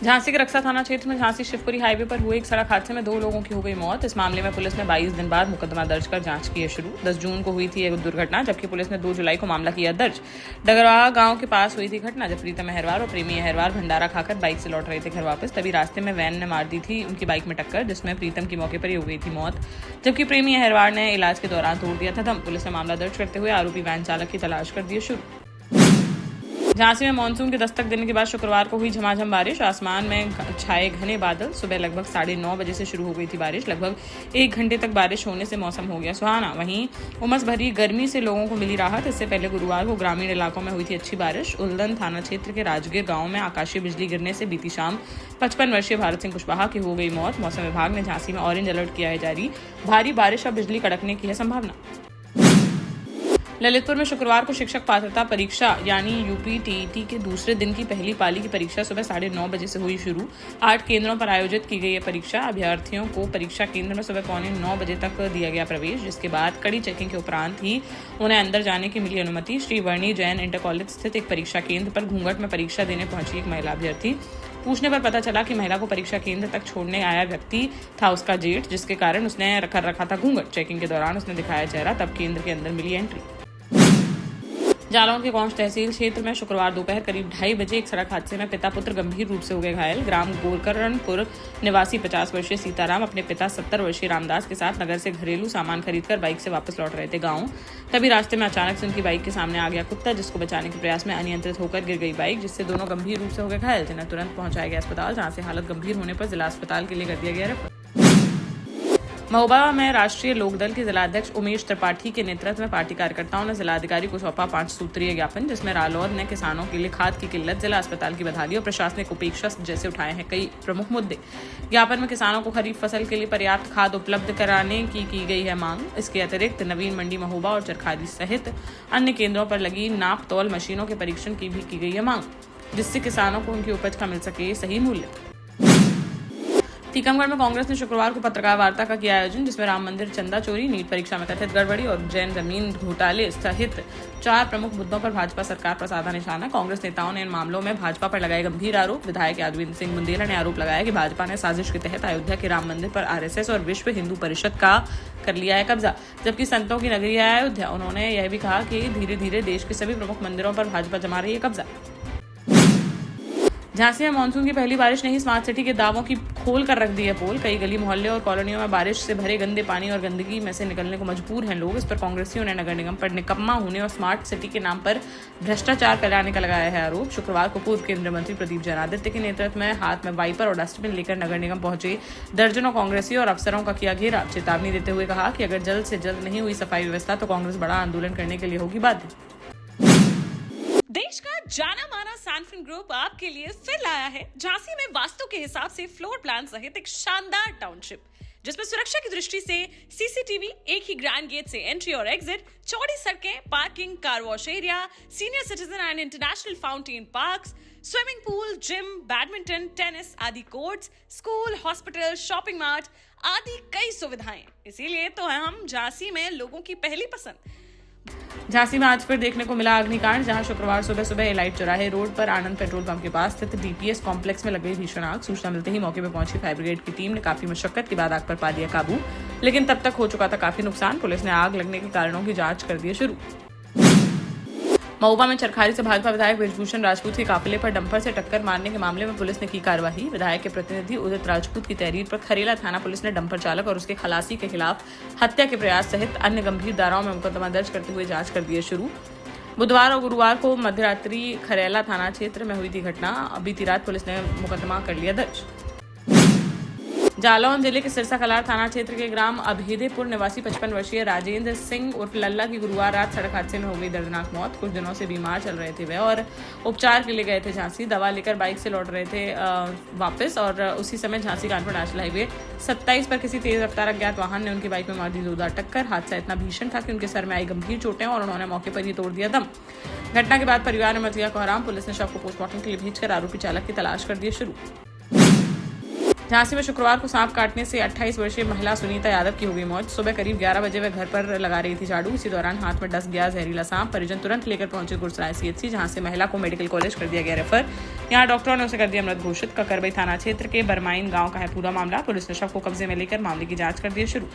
झांसी के रक्सा थाना क्षेत्र में झांसी शिवपुरी हाईवे पर हुए एक सड़क हादसे में 2 लोगों की हो गई मौत। इस मामले में पुलिस ने 22 दिन बाद मुकदमा दर्ज कर जांच की है शुरू। 10 जून को हुई थी एक दुर्घटना, जबकि पुलिस ने 2 जुलाई को मामला किया दर्ज। डगरवाहा गांव के पास हुई थी घटना, जब प्रीतम अहरवार और प्रेमी अहरवार भंडारा खाकर बाइक से लौट रहे थे घर वापस। तभी रास्ते में वैन ने मार दी थी उनकी बाइक में टक्कर, जिसमें प्रीतम की मौके पर ही हो गई थी मौत, जबकि प्रेमी अहरवार ने इलाज के दौरान तोड़ दिया था दम। पुलिस ने मामला दर्ज करते हुए आरोपी वैन चालक की तलाश कर दी शुरू। झांसी में मानसून के दस्तक देने के बाद शुक्रवार को हुई झमाझम बारिश। आसमान में छाए घने बादल। सुबह लगभग 9:30 बजे से शुरू हो गई थी बारिश। लगभग 1 घंटे तक बारिश होने से मौसम हो गया सुहाना। वहीं उमस भरी गर्मी से लोगों को मिली राहत। इससे पहले गुरुवार को ग्रामीण इलाकों में हुई थी अच्छी बारिश। उल्दन थाना क्षेत्र के राजगीर गांव में आकाशीय बिजली गिरने से बीती शाम 55 वर्षीय भारत सिंह कुशवाहा की हो गई मौत। मौसम विभाग ने झांसी में ऑरेंज अलर्ट किया है जारी। भारी बारिश और बिजली कड़कने की है संभावना। ललितपुर में शुक्रवार को शिक्षक पात्रता परीक्षा यानी यूपी-टीईटी के दूसरे दिन की पहली पाली की परीक्षा सुबह 9:30 बजे से हुई शुरू। 8 केंद्रों पर आयोजित की गई ये परीक्षा। अभ्यर्थियों को परीक्षा केंद्र में सुबह 8:45 बजे तक दिया गया प्रवेश, जिसके बाद कड़ी चेकिंग के उपरांत ही उन्हें अंदर जाने की मिली अनुमति। श्री वर्णी जैन इंटर कॉलेज स्थित एक परीक्षा केंद्र पर घूंघट में परीक्षा देने पहुंची एक महिला अभ्यर्थी। पूछने पर पता चला कि महिला को परीक्षा केंद्र तक छोड़ने आया व्यक्ति था उसका जेठ, जिसके कारण उसने कर रखा था घूंघट। चेकिंग के दौरान उसने दिखाया चेहरा, तब केंद्र के अंदर मिली एंट्री। जालौन के कौंस तहसील क्षेत्र में शुक्रवार दोपहर करीब 2:30 बजे एक सड़क हादसे में पिता पुत्र गंभीर रूप से हो गए घायल। ग्राम गोरकरणपुर निवासी 50 वर्षीय सीताराम अपने पिता 70 वर्षीय रामदास के साथ नगर से घरेलू सामान खरीदकर बाइक से वापस लौट रहे थे गांव। तभी रास्ते में अचानक से उनकी बाइक के सामने आ गया कुत्ता, जिसको बचाने के प्रयास में अनियंत्रित होकर गिर गई बाइक, जिससे दोनों गंभीर रूप से हो गए घायल, जिन्हें तुरंत पहुंचाया गया अस्पताल, जहां से हालत गंभीर होने पर जिला अस्पताल के लिए कर दिया गया रेफर। महोबा में राष्ट्रीय लोकदल के जिलाध्यक्ष उमेश त्रिपाठी के नेतृत्व में पार्टी कार्यकर्ताओं ने जिलाधिकारी को सौंपा 5 सूत्रीय ज्ञापन, जिसमें रालोद ने किसानों के लिए खाद की किल्लत, जिला अस्पताल की बदहाली और प्रशासनिक उपेक्षा जैसे उठाए हैं कई प्रमुख मुद्दे। ज्ञापन में किसानों को खरीफ फसल के लिए पर्याप्त खाद उपलब्ध कराने की गई है मांग। इसके अतिरिक्त नवीन मंडी महोबा और चरखारी सहित अन्य केंद्रों पर लगी नाप तौल मशीनों के परीक्षण की भी की गई है मांग, जिससे किसानों को उनकी उपज का मिल सके सही मूल्य। टीकमगढ़ में कांग्रेस ने शुक्रवार को पत्रकार वार्ता का किया आयोजन, जिसमें राम मंदिर चंदा चोरी, नीट परीक्षा में कथित गड़बड़ी और जैन जमीन घोटाले सहित 4 प्रमुख मुद्दों पर भाजपा सरकार पर साधा निशाना। कांग्रेस नेताओं ने इन मामलों में भाजपा पर लगाए गंभीर आरोप। विधायक यादविंद्र सिंह बुंदेला ने आरोप लगाया कि भाजपा ने साजिश के तहत अयोध्या के राम मंदिर पर आरएसएस और विश्व हिंदू परिषद का कर लिया है कब्जा, जबकि संतों की नगरी है अयोध्या। उन्होंने यह भी कहा कि धीरे धीरे देश के सभी प्रमुख मंदिरों पर भाजपा जमा रही है कब्जा। झांसी में मानसून की पहली बारिश ने ही स्मार्ट सिटी के दावों की खोल कर रख दी है पोल। कई गली मोहल्ले और कॉलोनियों में बारिश से भरे गंदे पानी और गंदगी में से निकलने को मजबूर हैं लोग। इस पर कांग्रेसियों ने नगर निगम पर निकम्मा होने और स्मार्ट सिटी के नाम पर भ्रष्टाचार फैलाने का लगाया है आरोप। शुक्रवार को पूर्व केंद्रीय मंत्री प्रदीप जनादित्य के नेतृत्व में हाथ में वाइपर और डस्टबिन लेकर नगर निगम पहुंचे दर्जनों कांग्रेसियों और अफसरों का किया घेराव। चेतावनी देते हुए कहा कि अगर जल्द से जल्द नहीं हुई सफाई व्यवस्था तो कांग्रेस बड़ा आंदोलन करने के लिए होगी बाध्य। देश का जाना माना सैनफिन ग्रुप आपके लिए फिर लाया है झांसी में वास्तु के हिसाब से फ्लोर प्लान सहित एक शानदार टाउनशिप, जिसमें सुरक्षा की दृष्टि से सीसीटीवी, एक ही ग्रैंड गेट से एंट्री और एग्जिट, चौड़ी सड़कें, parking, car wash area, senior citizen and international fountain parks, swimming pool, gym, badminton, tennis आदि courts, school, hospital, shopping mart आदि कई सुविधाएं। इसीलिए तो है हम झांसी में लोगों की पहली पसंद। झांसी में आज फिर देखने को मिला अग्निकांड, जहां शुक्रवार सुबह सुबह एलाइट चौराहे रोड पर आनंद पेट्रोल पंप के पास स्थित डीपीएस कॉम्प्लेक्स में लग गई भीषण आग। सूचना मिलते ही मौके पर पहुंची फायर ब्रिगेड की टीम ने काफी मशक्कत के बाद आग पर पा लिया काबू, लेकिन तब तक हो चुका था काफी नुकसान। पुलिस ने आग लगने के कारणों की जांच कर दी शुरू। महोबा में चरखारी से भाजपा विधायक बृजभूषण राजपूत के काफिले पर डंपर से टक्कर मारने के मामले में पुलिस ने की कार्रवाई। विधायक के प्रतिनिधि उदित राजपूत की तहरीर पर खरेला थाना पुलिस ने डंपर चालक और उसके खलासी के खिलाफ हत्या के प्रयास सहित अन्य गंभीर धाराओं में मुकदमा दर्ज करते हुए जांच कर दी है शुरू। बुधवार और गुरुवार को मध्यरात्रि खरेला थाना क्षेत्र में हुई थी घटना। बीती रात पुलिस ने मुकदमा कर लिया दर्ज। जालौन जिले के सिरसा कलार थाना क्षेत्र के ग्राम अभेदेपुर निवासी 55 वर्षीय राजेंद्र सिंह उर्फ लल्ला की गुरुवार रात सड़क हादसे में हो गई दर्दनाक मौत। कुछ दिनों से बीमार चल रहे थे वे और उपचार के लिए गए थे झांसी। दवा लेकर बाइक से लौट रहे थे वापस और उसी समय झांसी कानपुर नेशनल हाईवे 27 पर किसी तेज रफ्तार अज्ञात वाहन ने उनकी बाइक में मार दी जोरदार टक्कर। हादसा इतना भीषण था कि उनके सर में आई गंभीर चोटें और उन्होंने मौके पर ही तोड़ दिया दम। घटना के बाद परिवार ने मच गया कोहराम। पुलिस ने शव को पोस्टमार्टम के लिए भेजकर आरोपी चालक की तलाश कर दी शुरू। झांसी में शुक्रवार को सांप काटने से 28 वर्षीय महिला सुनीता यादव की हो गई मौत। सुबह करीब 11 बजे वह घर पर लगा रही थी झाड़ू। इसी दौरान हाथ में डस गया जहरीला सांप। परिजन तुरंत लेकर पहुंचे गुरसराय सीएचसी, जहां से महिला को मेडिकल कॉलेज कर दिया गया रेफर। यहां डॉक्टरों ने उसे कर दिया मृत घोषित। ककरबई थाना क्षेत्र के बरमाइन गांव का है पूरा मामला। पुलिस ने शव को कब्जे में लेकर मामले की जांच कर दी है शुरू।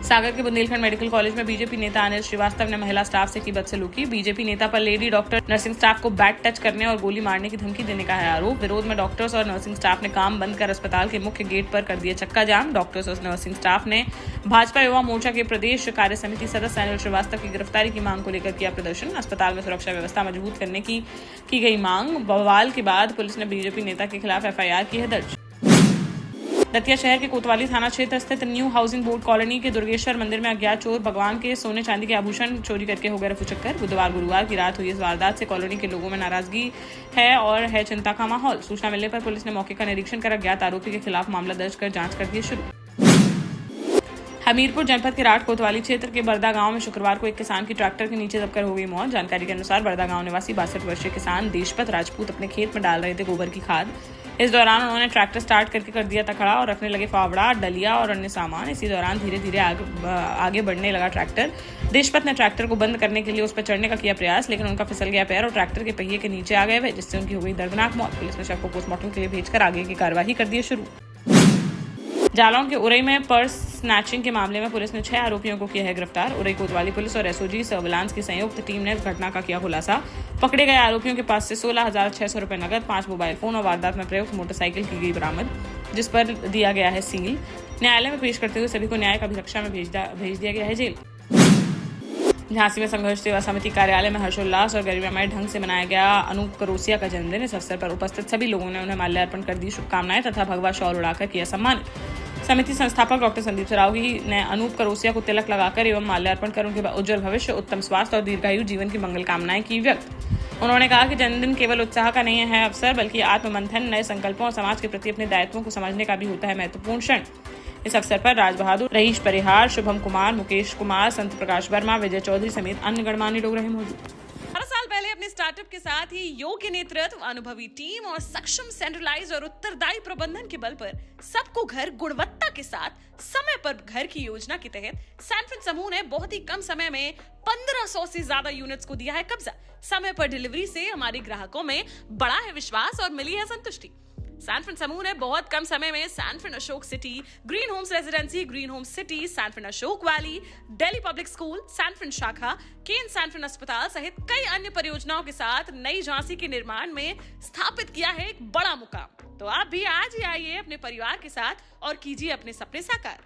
सागर के बुंदेलखंड मेडिकल कॉलेज में बीजेपी नेता अनिल श्रीवास्तव ने महिला स्टाफ से की बदसलूकी। बीजेपी नेता पर लेडी डॉक्टर नर्सिंग स्टाफ को बैट टच करने और गोली मारने की धमकी देने का है आरोप। विरोध में डॉक्टर्स और नर्सिंग स्टाफ ने काम बंद कर अस्पताल के मुख्य गेट पर कर दिया चक्का जाम। डॉक्टर्स और नर्सिंग स्टाफ ने भाजपा युवा मोर्चा के प्रदेश कार्य समिति सदस्य अनिल श्रीवास्तव की गिरफ्तारी की मांग को लेकर किया प्रदर्शन। अस्पताल में सुरक्षा व्यवस्था मजबूत करने की गई मांग। बवाल के बाद पुलिस ने बीजेपी नेता के खिलाफ एफआईआर की है दर्ज। दतिया शहर के कोतवाली थाना क्षेत्र स्थित न्यू हाउसिंग बोर्ड कॉलोनी के दुर्गेश्वर मंदिर में अज्ञात चोर भगवान के सोने चांदी के आभूषण चोरी करके हो गए रफूचक्कर। बुधवार गुरुवार की रात हुई इस वारदात से कॉलोनी के लोगों में नाराजगी है और है चिंता का माहौल। सूचना मिलने पर पुलिस ने मौके का निरीक्षण कर अज्ञात आरोपी के खिलाफ मामला दर्ज कर जांच कर दी शुरू। हमीरपुर जनपद के राठ कोतवाली क्षेत्र के बरदा गांव में शुक्रवार को एक किसान की ट्रैक्टर के नीचे दबकर हो गई मौत। जानकारी के अनुसार बरदा गांव निवासी 62 वर्षीय किसान देशपत राजपूत अपने खेत में डाल रहे थे गोबर की खाद। इस दौरान उन्होंने ट्रैक्टर स्टार्ट करके कर दिया था खड़ा और रखने लगे फावड़ा, डलिया और अन्य सामान। इसी दौरान धीरे धीरे आगे बढ़ने लगा ट्रैक्टर। देशपत ने ट्रैक्टर को बंद करने के लिए उस पर चढ़ने का किया प्रयास, लेकिन उनका फिसल गया पैर और ट्रैक्टर के पहिए के नीचे आ गए वे, जिससे उनकी हो गई दर्दनाक मौत। पुलिस ने शव को पोस्टमार्टम के लिए भेजकर आगे की कार्रवाई कर दी शुरू। जालौन के उरई में पर्स स्नैचिंग के मामले में पुलिस ने 6 आरोपियों को किया है गिरफ्तार। उरई कोतवाली पुलिस और एसओजी सर्विलांस की संयुक्त टीम ने इस घटना का किया खुलासा। पकड़े गए आरोपियों के पास से 16,600 रुपए नकद, 5 मोबाइल फोन और वारदात में प्रयुक्त मोटरसाइकिल की गई बरामद, जिस पर दिया गया है सील। न्यायालय में पेश करते हुए सभी को न्यायिक अभिरक्षा में भेज दिया गया है जेल। झांसी में संघर्ष सेवा समिति कार्यालय में हर्षोल्लास और गरिमामय ढंग से मनाया गया अनूप करोसिया का जन्मदिन। इस अवसर पर उपस्थित सभी लोगों ने उन्हें माल्यार्पण कर दी शुभकामनाएं तथा भगवा शॉल उड़ाकर किया सम्मानित। समिति संस्थापक डॉक्टर संदीप सरावगी ने अनूप करोसिया को तिलक लगाकर एवं माल्यार्पण कर उनके उज्जवल भविष्य, उत्तम स्वास्थ्य और दीर्घायु जीवन की मंगल कामनाएं की व्यक्त। उन्होंने कहा कि जन्मदिन केवल उत्साह का नहीं है अवसर, बल्कि आत्ममंथन, नए संकल्पों और समाज के प्रति अपने दायित्वों को समझने का भी होता है महत्वपूर्ण क्षण। इस अवसर पर राज बहादुर, रईश परिहार, शुभम कुमार, मुकेश कुमार, संत प्रकाश वर्मा, विजय चौधरी समेत अन्य गणमान्य लोग रहे मौजूद। 18 साल पहले अपने स्टार्टअप के साथ ही योग्य नेतृत्व, अनुभवी टीम और सक्षम सेंट्रलाइज और उत्तरदायी प्रबंधन के बल पर सबको घर गुणवत्ता के साथ समय पर घर की योजना के तहत सैनफिन समूह ने बहुत ही कम समय में 1500 से ज्यादा यूनिट्स को दिया है कब्जा। समय पर डिलीवरी से हमारे ग्राहकों में बड़ा है विश्वास और मिली है संतुष्टि। सैनफिन समूह ने बहुत कम समय में Sanfin Ashok city, green homes residency, green homes city, Sanfin Ashok valley, Delhi public school, Sanfin शाखा, केन सैनफिन अस्पताल सहित कई अन्य परियोजनाओं के साथ नई झांसी के निर्माण में स्थापित किया है एक बड़ा मुकाम। तो आप भी आज ही आइए अपने परिवार के साथ और कीजिए अपने सपने साकार।